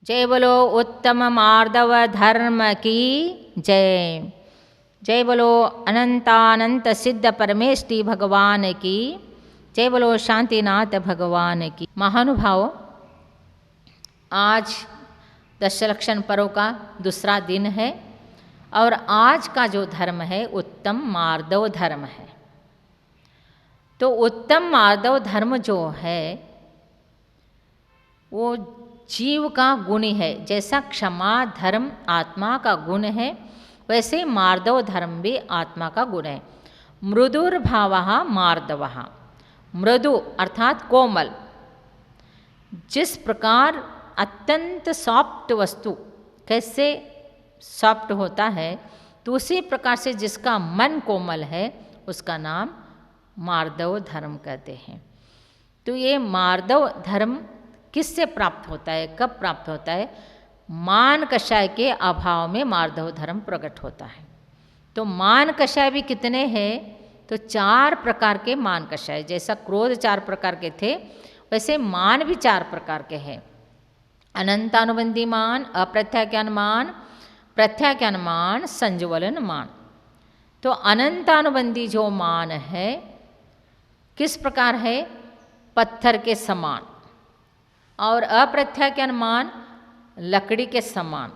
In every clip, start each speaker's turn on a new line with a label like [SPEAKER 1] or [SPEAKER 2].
[SPEAKER 1] जय बोलो उत्तम मार्दव धर्म की जय। जय बोलो अनंतानंत सिद्ध परमेष्टि भगवान की जय। बोलो शांतिनाथ भगवान की। महानुभावों, आज दशलक्षण पर्व का दूसरा दिन है और आज का जो धर्म है उत्तम मार्दव धर्म है। तो उत्तम मार्दव धर्म जो है वो जीव का गुण है। जैसा क्षमा धर्म आत्मा का गुण है, वैसे मार्दव धर्म भी आत्मा का गुण है। मृदुर्भावः मार्दवः, मृदु अर्थात कोमल। जिस प्रकार अत्यंत सॉफ्ट वस्तु कैसे सॉफ्ट होता है, तो उसी प्रकार से जिसका मन कोमल है उसका नाम मार्दव धर्म कहते हैं। तो ये मार्दव धर्म किससे प्राप्त होता है, कब प्राप्त होता है? मान कषाय के अभाव में मार्दव धर्म प्रकट होता है। तो मान कषाय भी कितने हैं? तो 4 प्रकार के मान कषाय। जैसा क्रोध 4 प्रकार के थे, वैसे मान भी 4 प्रकार के हैं। अनंतानुबंधी मान, अप्रत्याख्यान मान, प्रत्याख्यान मान, संज्वलन मान। तो अनंतानुबंधी जो मान है किस प्रकार है? पत्थर के समान। और अप्रत्याख्यान मान लकड़ी के समान,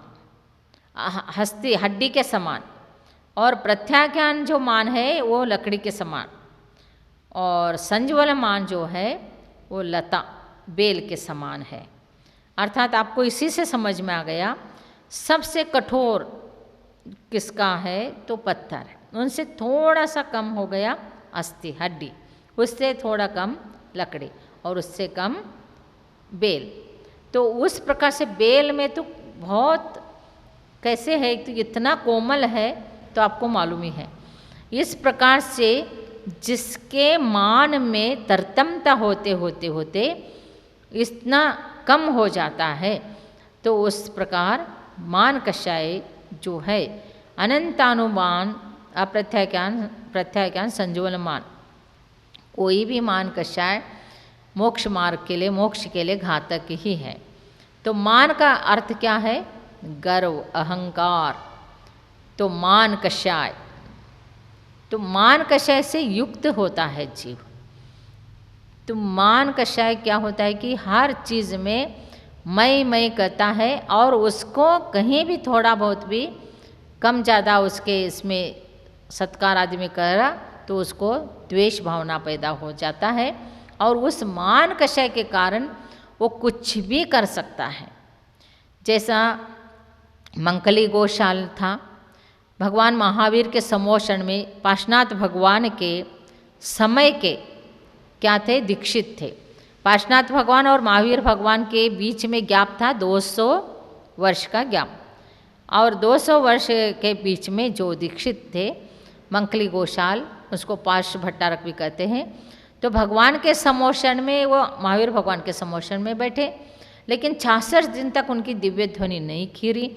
[SPEAKER 1] हड्डी के समान। और प्रत्याख्यान जो मान है वो लकड़ी के समान। और संज्वल मान जो है वो लता बेल के समान है। अर्थात आपको इसी से समझ में आ गया सबसे कठोर किसका है? तो पत्थर। उनसे थोड़ा सा कम हो गया अस्थि हड्डी, उससे थोड़ा कम लकड़ी और उससे कम बेल। तो उस प्रकार से बेल में तो बहुत कैसे है, तो इतना कोमल है तो आपको मालूम ही है। इस प्रकार से जिसके मान में तरतमता होते होते होते इतना कम हो जाता है, तो उस प्रकार मान कषाय जो है अनंतानुमान, अप्रत्याख्यान, प्रत्याख्यान, संज्वल मान, कोई भी मान कषाय मोक्ष मार्ग के लिए, मोक्ष के लिए घातक ही है। तो मान का अर्थ क्या है? गर्व, अहंकार। तो मान कषाय, तो मान कषाय से युक्त होता है जीव। तो मान कषाय क्या होता है कि हर चीज़ में मैं कहता है और उसको कहीं भी थोड़ा बहुत भी कम ज़्यादा उसके इसमें सत्कार आदि में करा तो उसको द्वेष भावना पैदा हो जाता है। और उस मान कषाय के कारण वो कुछ भी कर सकता है। जैसा मंकली गोशाल था, भगवान महावीर के समोषण में पार्श्वनाथ भगवान के समय के क्या थे? दीक्षित थे। पार्श्वनाथ भगवान और महावीर भगवान के बीच में गैप था 200 वर्ष का गैप। और 200 वर्ष के बीच में जो दीक्षित थे मंकली गोशाल, उसको पार्श्व भट्टारक भी कहते हैं। तो भगवान के समोषण में वो महावीर भगवान के समोषण में बैठे, लेकिन 66 दिन तक उनकी दिव्य ध्वनि नहीं खीरी।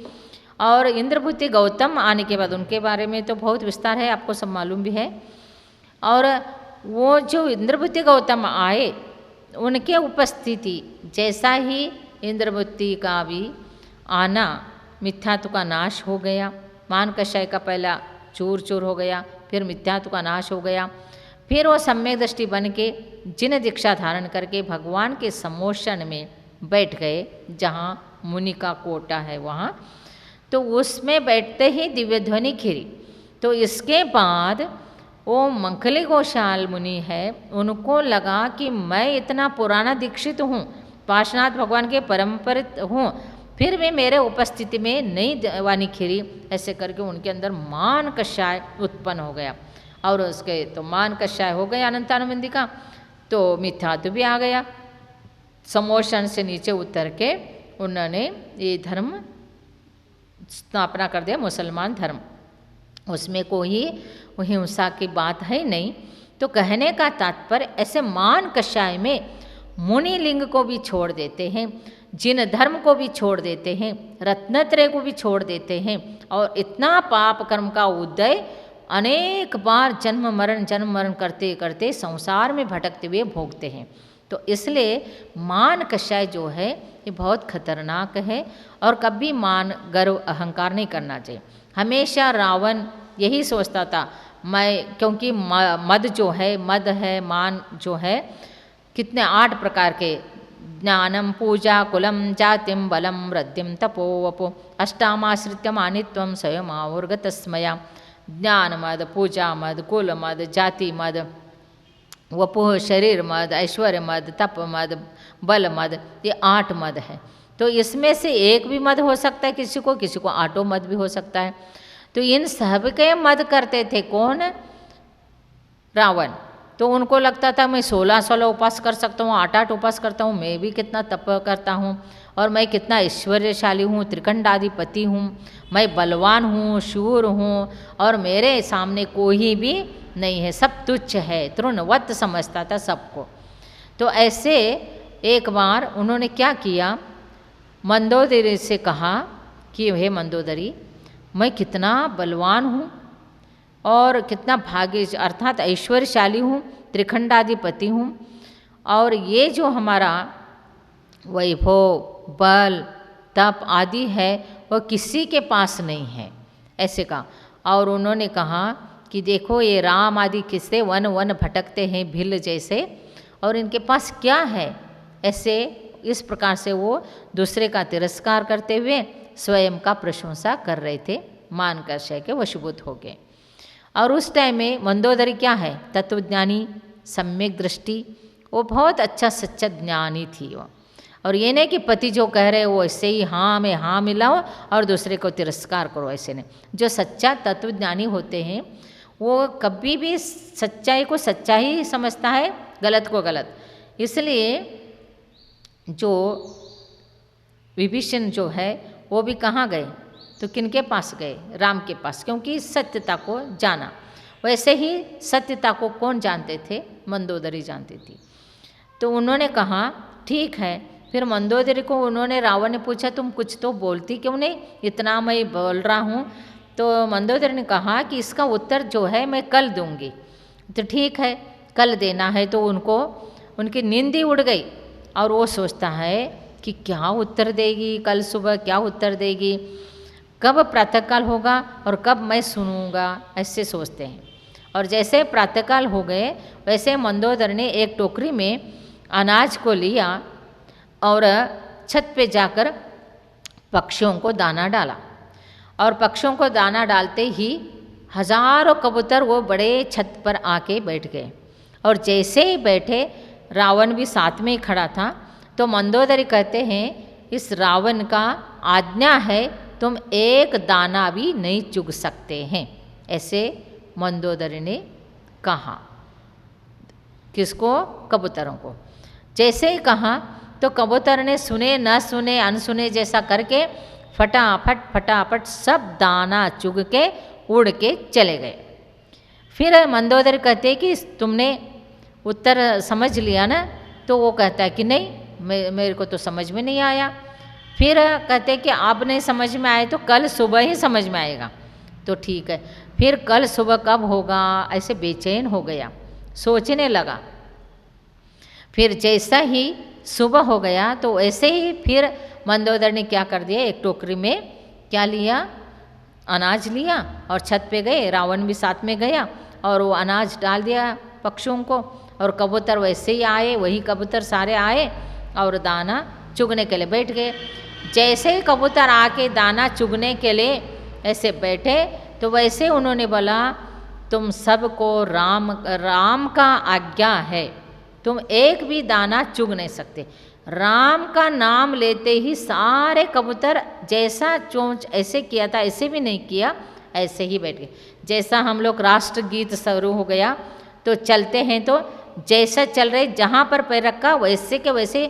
[SPEAKER 1] और इंद्रभूति गौतम आने के बाद उनके बारे में तो बहुत विस्तार है, आपको सब मालूम भी है। और वो जो इंद्रभूति गौतम आए, उनके उपस्थिति जैसा ही इंद्रभूति का भी आना, मिथ्यात्व का नाश हो गया। मान कषाय का पहला चूर चूर हो गया, फिर मिथ्यात्व का नाश हो गया। फिर वो सम्यक दृष्टि बन के जिन दीक्षा धारण करके भगवान के समोषण में बैठ गए, जहाँ मुनि का कोटा है वहाँ। तो उसमें बैठते ही दिव्य ध्वनि खिरी। तो इसके बाद वो मंकली गोशाल मुनि है, उनको लगा कि मैं इतना पुराना दीक्षित हूँ, पार्श्वनाथ भगवान के परम्परित हूँ, फिर भी मेरे उपस्थिति में नई वाणी खिरी। ऐसे करके उनके अंदर मान कषाय उत्पन्न हो गया। और उसके तो मान कषाय हो गया अनंतानुबंधी का, तो मिथ्यात्व भी आ गया। समोषण से नीचे उतर के उन्होंने ये धर्म स्थापना कर दिया, मुसलमान धर्म। उसमें कोई हिंसा की बात है नहीं। तो कहने का तात्पर्य ऐसे मान कषाय में मुनि लिंग को भी छोड़ देते हैं, जिन धर्म को भी छोड़ देते हैं, रत्नत्रय को भी छोड़ देते हैं। और इतना पाप कर्म का उदय अनेक बार जन्म मरण करते करते संसार में भटकते हुए भोगते हैं। तो इसलिए मान कषाय जो है ये बहुत खतरनाक है और कभी मान गर्व अहंकार नहीं करना चाहिए। हमेशा रावण यही सोचता था मैं, क्योंकि मद जो है, मद है, मान जो है, कितने 8 प्रकार के, ज्ञानम पूजा कुलम जातिम बलम वृद्धिम तपो वपो अष्टामाश्रित्य मानित्वम स्वयं आवर्गतस्मया। ज्ञान मद, पूजा मद, कुल मद, जाति मद, वपुः शरीर मद, ऐश्वर्य मद, तप मद, बल मद, ये 8 मद है। तो इसमें से एक भी मद हो सकता है किसी को 8 मद भी हो सकता है। तो इन सब के मद करते थे कौन? रावण। तो उनको लगता था मैं 16 उपास कर सकता हूँ, 8 उपास करता हूँ, मैं भी कितना तप करता हूँ और मैं कितना ऐश्वर्यशाली हूँ, त्रिखंडाधिपति हूँ, मैं बलवान हूँ, शूर हूँ और मेरे सामने कोई भी नहीं है, सब तुच्छ है, तृणवत समझता था सबको। तो ऐसे एक बार उन्होंने क्या किया, मंदोदरी से कहा कि हे मंदोदरी, मैं कितना बलवान हूँ और कितना भाग्य अर्थात ऐश्वर्यशाली हूँ, त्रिखंडाधिपति हूँ, और ये जो हमारा वैभव, बल, तप आदि है वो किसी के पास नहीं है, ऐसे कहा। और उन्होंने कहा कि देखो ये राम आदि किससे वन वन भटकते हैं भील जैसे, और इनके पास क्या है, ऐसे इस प्रकार से वो दूसरे का तिरस्कार करते हुए स्वयं का प्रशंसा कर रहे थे, मान कर शय के वशीभूत हो गए। और उस टाइम में मंदोदरी क्या है, तत्वज्ञानी, सम्यक दृष्टि, वो बहुत अच्छा सच्चा ज्ञानी थी वो। और ये नहीं कि पति जो कह रहे वो ऐसे ही हाँ में हाँ मिलाओ और दूसरे को तिरस्कार करो, ऐसे नहीं। जो सच्चा तत्वज्ञानी होते हैं वो कभी भी सच्चाई को सच्चा ही समझता है, गलत को गलत। इसलिए जो विभीषण जो है वो भी कहाँ गए, तो किनके पास गए, राम के पास, क्योंकि सत्यता को जाना। वैसे ही सत्यता को कौन जानते थे, मंदोदरी जानती थी। तो उन्होंने कहा ठीक है। फिर मंदोदरी को उन्होंने, रावण ने पूछा तुम कुछ तो बोलती क्यों नहीं, इतना मैं बोल रहा हूँ। तो मंदोदरी ने कहा कि इसका उत्तर जो है मैं कल दूंगी। तो ठीक है, कल देना है। तो उनको उनकी नींद ही उड़ गई और वो सोचता है कि क्या उत्तर देगी, कल सुबह क्या उत्तर देगी, कब प्रातःकाल होगा और कब मैं सुनूंगा, ऐसे सोचते हैं। और जैसे प्रातःकाल हो गए वैसे मंदोदरी ने एक टोकरी में अनाज को लिया और छत पे जाकर पक्षियों को दाना डाला। और पक्षियों को दाना डालते ही हजारों कबूतर वो बड़े छत पर आके बैठ गए। और जैसे ही बैठे, रावण भी साथ में ही खड़ा था। तो मंदोदरी कहते हैं इस रावण का आज्ञा है तुम एक दाना भी नहीं चुग सकते हैं, ऐसे मंदोदरी ने कहा। किसको, कबूतरों को। जैसे ही कहा तो कबूतर ने सुने न सुने अनसुने जैसा करके फटाफट फटाफट सब दाना चुग के उड़ के चले गए। फिर मंदोदरी कहते कि तुमने उत्तर समझ लिया ना, तो वो कहता है कि नहीं, मेरे को तो समझ में नहीं आया। फिर कहते कि अब नहीं समझ में आए तो कल सुबह ही समझ में आएगा। तो ठीक है, फिर कल सुबह कब होगा, ऐसे बेचैन हो गया, सोचने लगा। फिर जैसा ही सुबह हो गया तो ऐसे ही फिर मंदोदरी ने क्या कर दिया, एक टोकरी में क्या लिया, अनाज लिया और छत पे गए। रावण भी साथ में गया और वो अनाज डाल दिया पक्षियों को। और कबूतर वैसे ही आए, वही कबूतर सारे आए और दाना चुगने के लिए बैठ गए। जैसे ही कबूतर आके दाना चुगने के लिए ऐसे बैठे तो वैसे उन्होंने बोला तुम सबको राम का आज्ञा है, तुम एक भी दाना चुग नहीं सकते। राम का नाम लेते ही सारे कबूतर जैसा चोंच ऐसे किया था ऐसे भी नहीं किया, ऐसे ही बैठ गए। जैसा हम लोग राष्ट्रगीत शुरू हो गया तो चलते हैं तो जैसा चल रहे, जहाँ पर पैर रखा वैसे के वैसे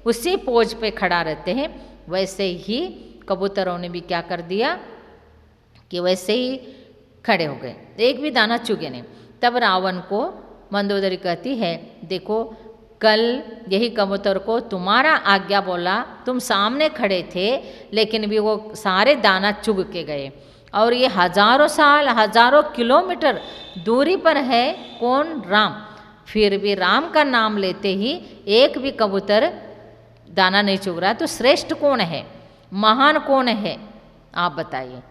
[SPEAKER 1] उसी पोज पे खड़ा रहते हैं। वैसे ही कबूतरों ने भी क्या कर दिया कि वैसे ही खड़े हो गए, एक भी दाना चुगे नहीं। तब रावण को मंदोदरी कहती है देखो कल यही कबूतर को तुम्हारा आज्ञा बोला, तुम सामने खड़े थे लेकिन भी वो सारे दाना चुग के गए। और ये हजारों साल हजारों किलोमीटर दूरी पर है कौन, राम। फिर भी राम का नाम लेते ही एक भी कबूतर दाना नहीं चुग रहा, तो श्रेष्ठ कौन है, महान कौन है, आप बताइए।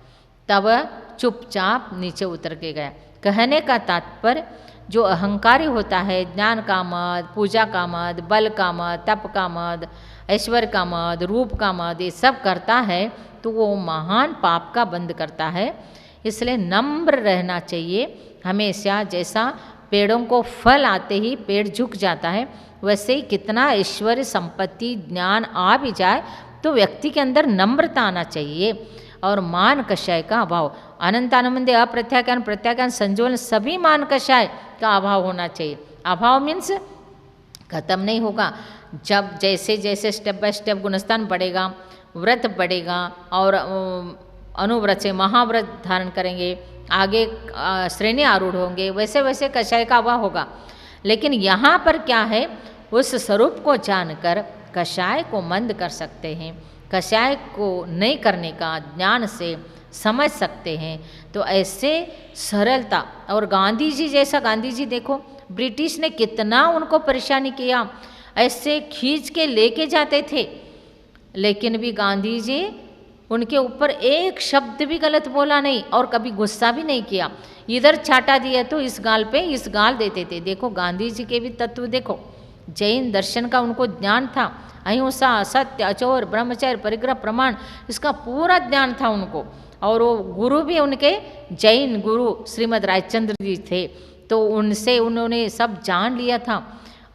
[SPEAKER 1] तब चुपचाप नीचे उतर के गया। कहने का तात्पर्य जो अहंकारी होता है, ज्ञान का मद, पूजा का मद, बल का मद, तप का मद, ऐश्वर्य का मद, रूप का मद, ये सब करता है तो वो महान पाप का बंध करता है। इसलिए नम्र रहना चाहिए हमेशा। जैसा पेड़ों को फल आते ही पेड़ झुक जाता है, वैसे ही कितना ऐश्वर्य संपत्ति ज्ञान आ भी जाए तो व्यक्ति के अंदर नम्रता आना चाहिए और मान कषाय का अभाव। अनंत आनंद अप्रत्याख्यान प्रत्याख्यान संज्वलन सभी मान कषाय का अभाव होना चाहिए। अभाव मीन्स खत्म नहीं होगा। जब जैसे जैसे स्टेप बाय स्टेप गुणस्थान बढ़ेगा, व्रत बढ़ेगा और अनुव्रत से महाव्रत धारण करेंगे, आगे श्रेणी आरूढ़ होंगे, वैसे वैसे कषाय का अभाव होगा। लेकिन यहाँ पर क्या है, उस स्वरूप को जानकर कषाय को मंद कर सकते हैं, कषाय को नहीं करने का ज्ञान से समझ सकते हैं। तो ऐसे सरलता, और गांधी जी जैसा, गांधी जी देखो ब्रिटिश ने कितना उनको परेशानी किया, ऐसे खींच के लेके जाते थे, लेकिन भी गांधी जी उनके ऊपर एक शब्द भी गलत बोला नहीं और कभी गुस्सा भी नहीं किया। इधर छाटा दिया तो इस गाल पे इस गाल देते थे। देखो गांधी जी के भी तत्व देखो, जैन दर्शन का उनको ज्ञान था, अहिंसा, सत्य, अचोर, ब्रह्मचर्य, परिग्रह, प्रमाण, इसका पूरा ज्ञान था उनको। और वो गुरु भी उनके जैन गुरु श्रीमद् रायचंद्र जी थे, तो उनसे उन्होंने सब जान लिया था।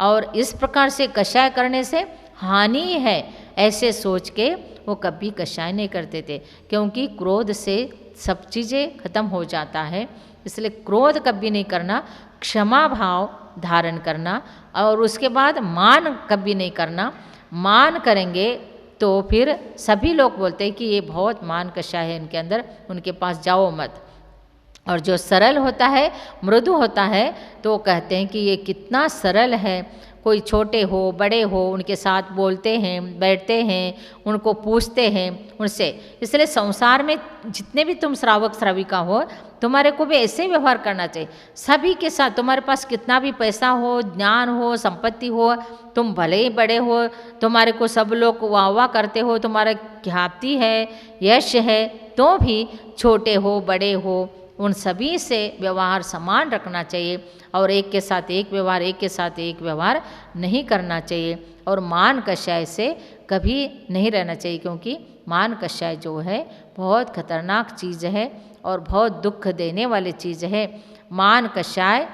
[SPEAKER 1] और इस प्रकार से कषाय करने से हानि है ऐसे सोच के वो कभी कषाय नहीं करते थे, क्योंकि क्रोध से सब चीज़ें खत्म हो जाता है। इसलिए क्रोध कभी नहीं करना, क्षमा भाव धारण करना, और उसके बाद मान कभी नहीं करना। मान करेंगे तो फिर सभी लोग बोलते हैं कि ये बहुत मान कषाय है इनके अंदर, उनके पास जाओ मत। और जो सरल होता है, मृदु होता है, तो कहते हैं कि ये कितना सरल है, कोई छोटे हो बड़े हो उनके साथ बोलते हैं, बैठते हैं, उनको पूछते हैं उनसे। इसलिए संसार में जितने भी तुम श्रावक श्राविका हो, तुम्हारे को भी ऐसे व्यवहार करना चाहिए सभी के साथ। तुम्हारे पास कितना भी पैसा हो, ज्ञान हो, संपत्ति हो, तुम भले ही बड़े हो, तुम्हारे को सब लोग वाह वाह करते हो, तुम्हारा ख्याति है, यश है, तो भी छोटे हो बड़े हो उन सभी से व्यवहार समान रखना चाहिए। और एक के साथ एक व्यवहार, एक के साथ एक व्यवहार नहीं करना चाहिए। और मान कषाय से कभी नहीं रहना चाहिए, क्योंकि मान कषाय जो है बहुत खतरनाक चीज़ है और बहुत दुख देने वाली चीज़ है। मान कषाय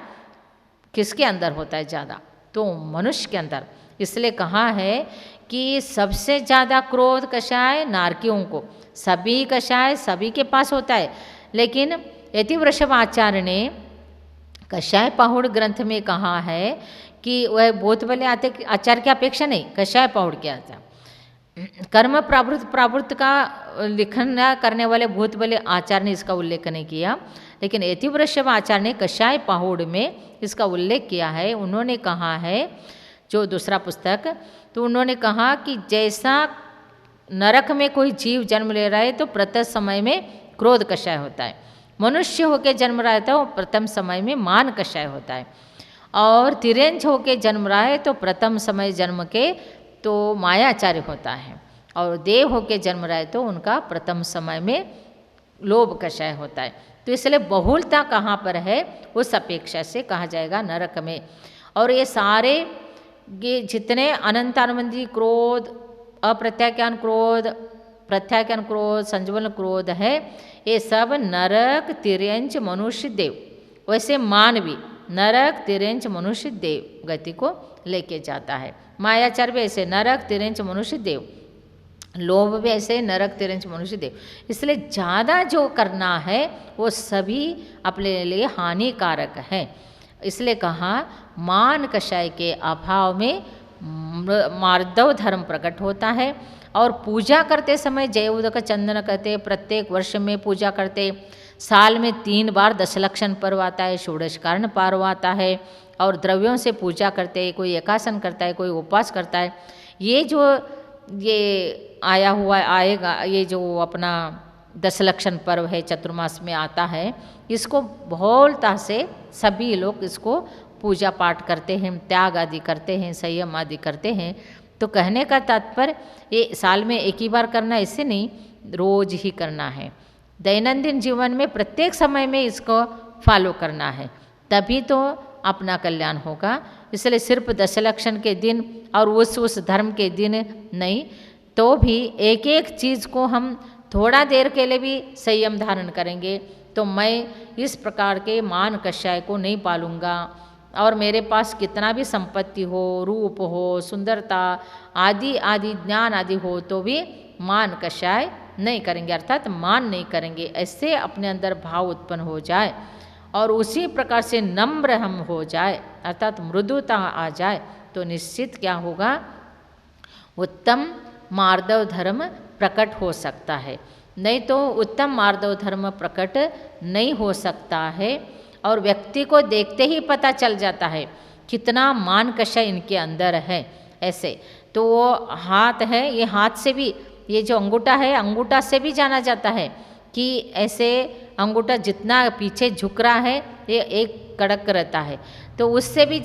[SPEAKER 1] किसके अंदर होता है ज़्यादा? तो मनुष्य के अंदर। इसलिए कहा है कि सबसे ज़्यादा क्रोध कषाय नारकियों को, सभी कषाय सभी के पास होता है। लेकिन यतिवृषभ आचार्य ने कषाय पहुड़ ग्रंथ में कहा है कि वह बहुत बड़े आचार्य की अपेक्षा नहीं, कषाय पहुड़ के आता कर्म प्रावृत्त का लिखन करने वाले बहुत बड़े आचार्य ने इसका उल्लेख नहीं किया, लेकिन यतिवृषभ आचार्य ने कषाय पहुड़ में इसका उल्लेख किया है। उन्होंने कहा है, जो दूसरा पुस्तक, तो उन्होंने कहा कि जैसा नरक में कोई जीव जन्म ले रहा है तो प्रत्येक समय में क्रोध कषाय होता है, मनुष्य होके जन्म रहा है तो प्रथम समय में मान कषाय होता है, और तिर्यंच होके जन्म रहा है तो प्रथम समय जन्म के तो मायाचार्य होता है, और देव होके जन्म रहा है तो उनका प्रथम समय में लोभ कषाय होता है। तो इसलिए बहुलता कहाँ पर है, उस अपेक्षा से कहा जाएगा नरक में। और ये सारे ये जितने अनंतानुबंधी क्रोध, अप्रत्याख्यान क्रोध, प्रत्याख्यान क्रोध, संज्वलन क्रोध है, ये सब नरक, तिर्यंच, मनुष्य, देव, वैसे मान भी नरक, तिर्यंच, मनुष्य, देव गति को लेके जाता है। मायाचार भी ऐसे नरक, तिर्यंच, मनुष्य, देव, लोभ भी ऐसे नरक, तिर्यंच, मनुष्य, देव। इसलिए ज़्यादा जो करना है वो सभी अपने लिए हानिकारक है। इसलिए कहा मान कषाय के अभाव में मार्दव धर्म प्रकट होता है। और पूजा करते समय जय उदक चंदन कहते, प्रत्येक वर्ष में पूजा करते, साल में 3 बार दशलक्षण पर्व आता है, षोडश कारण पर्व आता है, और द्रव्यों से पूजा करते, कोई एकासन करता है, कोई उपवास करता है। ये जो ये आया हुआ आएगा, ये जो अपना दशलक्षण पर्व है चतुर्मास में आता है, इसको बहुलता से सभी लोग इसको पूजा पाठ करते हैं, त्याग आदि करते हैं, संयम आदि करते हैं। तो कहने का तात्पर्य ये साल में एक ही बार करना ऐसे नहीं, रोज ही करना है। दैनंदिन जीवन में प्रत्येक समय में इसको फॉलो करना है, तभी तो अपना कल्याण होगा। इसलिए सिर्फ दशलक्षण के दिन और उस धर्म के दिन नहीं, तो भी एक एक चीज़ को हम थोड़ा देर के लिए भी संयम धारण करेंगे तो मैं इस प्रकार के मान कषाय को नहीं पालूंगा, और मेरे पास कितना भी संपत्ति हो, रूप हो, सुंदरता आदि आदि ज्ञान आदि हो तो भी मान कषाय नहीं करेंगे, अर्थात मान नहीं करेंगे। ऐसे अपने अंदर भाव उत्पन्न हो जाए और उसी प्रकार से नम्र हम हो जाए, अर्थात मृदुता आ जाए, तो निश्चित क्या होगा, उत्तम मार्दव धर्म प्रकट हो सकता है। नहीं तो उत्तम मार्दव धर्म प्रकट नहीं हो सकता है, और व्यक्ति को देखते ही पता चल जाता है कितना मान कषाय इनके अंदर है। ऐसे तो वो हाथ है, ये हाथ से भी, ये जो अंगूठा है अंगूठा से भी जाना जाता है कि ऐसे अंगूठा जितना पीछे झुक रहा है ये एक कड़क रहता है, तो उससे भी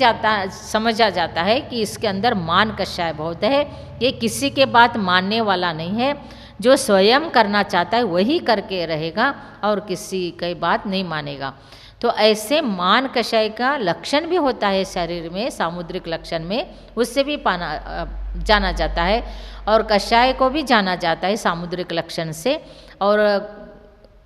[SPEAKER 1] समझा जाता है कि इसके अंदर मान कषाय बहुत है। ये किसी के बात मानने वाला नहीं है, जो स्वयं करना चाहता है वही करके रहेगा और किसी की बात नहीं मानेगा। तो ऐसे मान कषाय का लक्षण भी होता है शरीर में, सामुद्रिक लक्षण में, उससे भी जाना जाता है, और कषाय को भी जाना जाता है सामुद्रिक लक्षण से और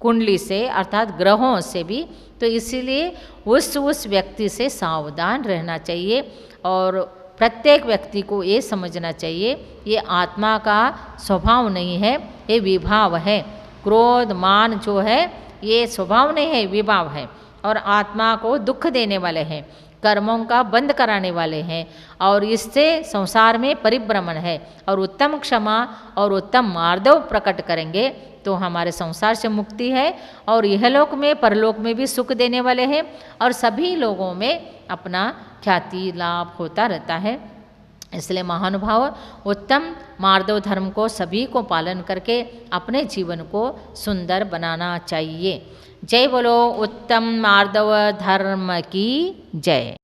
[SPEAKER 1] कुंडली से, अर्थात ग्रहों से भी। तो इसीलिए उस व्यक्ति से सावधान रहना चाहिए, और प्रत्येक व्यक्ति को ये समझना चाहिए ये आत्मा का स्वभाव नहीं है, ये विभाव है। क्रोध मान जो है ये स्वभाव नहीं है, विभाव है, और आत्मा को दुख देने वाले हैं, कर्मों का बंद कराने वाले हैं, और इससे संसार में परिभ्रमण है। और उत्तम क्षमा और उत्तम मार्दव प्रकट करेंगे तो हमारे संसार से मुक्ति है, और यहलोक में परलोक में भी सुख देने वाले हैं, और सभी लोगों में अपना ख्याति लाभ होता रहता है। इसलिए महानुभाव उत्तम मार्दव धर्म को सभी को पालन करके अपने जीवन को सुंदर बनाना चाहिए। जय बोलो उत्तम मार्दव धर्म की जय।